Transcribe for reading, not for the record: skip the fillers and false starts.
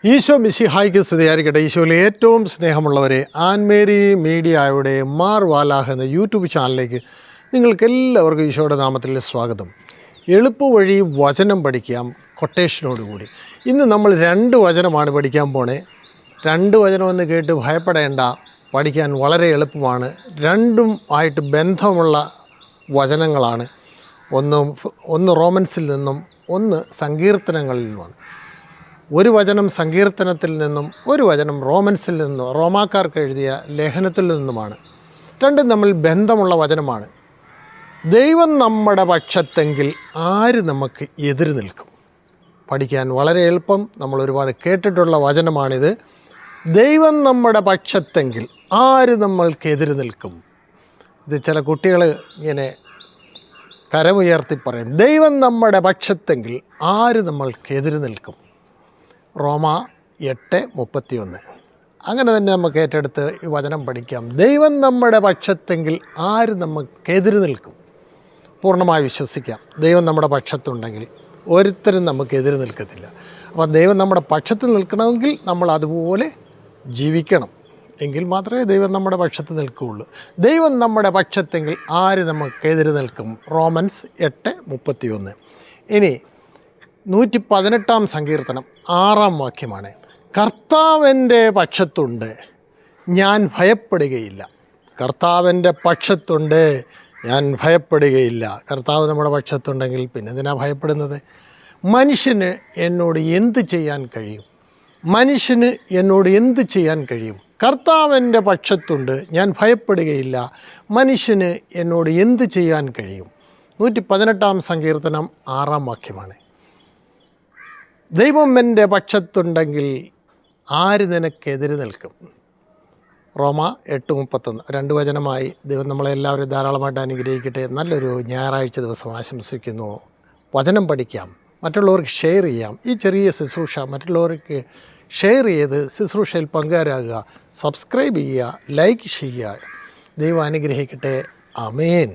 ഈശോ മിശിഹായ്ക്ക് സ്തുതിയായിരിക്കട്ടെ. ഈശോയിലെ ഏറ്റവും സ്നേഹമുള്ളവരെ, ആൻമേരി മീഡിയയുടെ മാർ വാലാഹ് എന്ന യൂട്യൂബ് ചാനലിലേക്ക് നിങ്ങൾക്കെല്ലാവർക്കും ഈശോയുടെ നാമത്തിൽ സ്വാഗതം. എളുപ്പവഴി വചനം പഠിക്കാം കൊട്ടേഷനോടുകൂടി. ഇന്ന് നമ്മൾ 2 വചനമാണ് പഠിക്കാൻ പോണേ. 2 വചനമെന്ന് കേട്ട് ഭയപ്പെടേണ്ട, പഠിക്കാൻ വളരെ എളുപ്പമാണ്. രണ്ടും ആയിട്ട് ബന്ധമുള്ള വചനങ്ങളാണ്. ഒന്ന് റോമൻസിൽ നിന്നും ഒന്ന് സങ്കീർത്തനങ്ങളിൽ നിന്നുമാണ്. ഒരു വചനം സങ്കീർത്തനത്തിൽ നിന്നും ഒരു വചനം റോമൻസിൽ നിന്നും, റോമാക്കാർക്ക് എഴുതിയ ലേഖനത്തിൽ നിന്നുമാണ്. രണ്ടും തമ്മിൽ ബന്ധമുള്ള വചനമാണ്. ദൈവം നമ്മുടെ പക്ഷത്തെങ്കിൽ ആര് നമുക്ക് എതിര് നിൽക്കും? പഠിക്കാൻ വളരെ എളുപ്പം, നമ്മൾ ഒരുപാട് കേട്ടിട്ടുള്ള വചനമാണിത്. ദൈവം നമ്മുടെ പക്ഷത്തെങ്കിൽ ആര് നമ്മൾക്ക് എതിര് നിൽക്കും? ഇത് ചില കുട്ടികൾ ഇങ്ങനെ കരമുയർത്തി പറയും, ദൈവം നമ്മുടെ പക്ഷത്തെങ്കിൽ ആര് നമ്മൾക്ക് എതിര് നിൽക്കും? റോമ 8:31. അങ്ങനെ തന്നെ നമുക്ക് ഏറ്റെടുത്ത് ഈ വചനം പഠിക്കാം. ദൈവം നമ്മുടെ പക്ഷത്തെങ്കിൽ ആര് നമുക്കെതിര് നിൽക്കും? പൂർണ്ണമായി വിശ്വസിക്കാം, ദൈവം നമ്മുടെ പക്ഷത്തുണ്ടെങ്കിൽ ഒരുത്തരും നമുക്കെതിര് നിൽക്കത്തില്ല. അപ്പോൾ ദൈവം നമ്മുടെ പക്ഷത്ത് നിൽക്കണമെങ്കിൽ നമ്മൾ അതുപോലെ ജീവിക്കണം, എങ്കിൽ മാത്രമേ ദൈവം നമ്മുടെ പക്ഷത്ത് നിൽക്കുകയുള്ളൂ. ദൈവം നമ്മുടെ പക്ഷത്തെങ്കിൽ ആര് നമുക്കെതിര് നിൽക്കും? റോമൻസ് 8:31. ഇനി 118-ാം സങ്കീർത്തനം 6-ാം വാക്യമാണ്. കർത്താവിൻ്റെ പക്ഷത്തുണ്ട്, ഞാൻ ഭയപ്പെടുകയില്ല. കർത്താവിൻ്റെ പക്ഷത്തുണ്ട്, ഞാൻ ഭയപ്പെടുകയില്ല. കർത്താവ് നമ്മുടെ പക്ഷത്തുണ്ടെങ്കിൽ പിന്നെ എന്തിനാ ഭയപ്പെടുന്നത്? മനുഷ്യന് എന്നോട് എന്ത് ചെയ്യാൻ കഴിയും? മനുഷ്യന് എന്നോട് എന്ത് ചെയ്യാൻ കഴിയും? കർത്താവിൻ്റെ പക്ഷത്തുണ്ട്, ഞാൻ ഭയപ്പെടുകയില്ല. മനുഷ്യന് എന്നോട് എന്ത് ചെയ്യാൻ കഴിയും? 118-ാം സങ്കീർത്തനം 6-ാം വാക്യമാണ്. ദൈവം എൻ്റെ പക്ഷത്തുണ്ടെങ്കിൽ ആര് നിനക്കെതിര് നിൽക്കും? റോമ 8:31. 2 വചനമായി. ദൈവം നമ്മളെല്ലാവരും ധാരാളമായിട്ട് അനുഗ്രഹിക്കട്ടെ. നല്ലൊരു ഞായറാഴ്ച ദിവസം ആശംസിക്കുന്നു. വചനം പഠിക്കാം, മറ്റുള്ളവർക്ക് ഷെയർ ചെയ്യാം. ഈ ചെറിയ ശുശ്രൂഷ മറ്റുള്ളവർക്ക് ഷെയർ ചെയ്ത് ശുശ്രൂഷയിൽ പങ്കുകാരാകുക. സബ്സ്ക്രൈബ് ചെയ്യുക, ലൈക്ക് ചെയ്യുക. ദൈവം അനുഗ്രഹിക്കട്ടെ. ആമേൻ.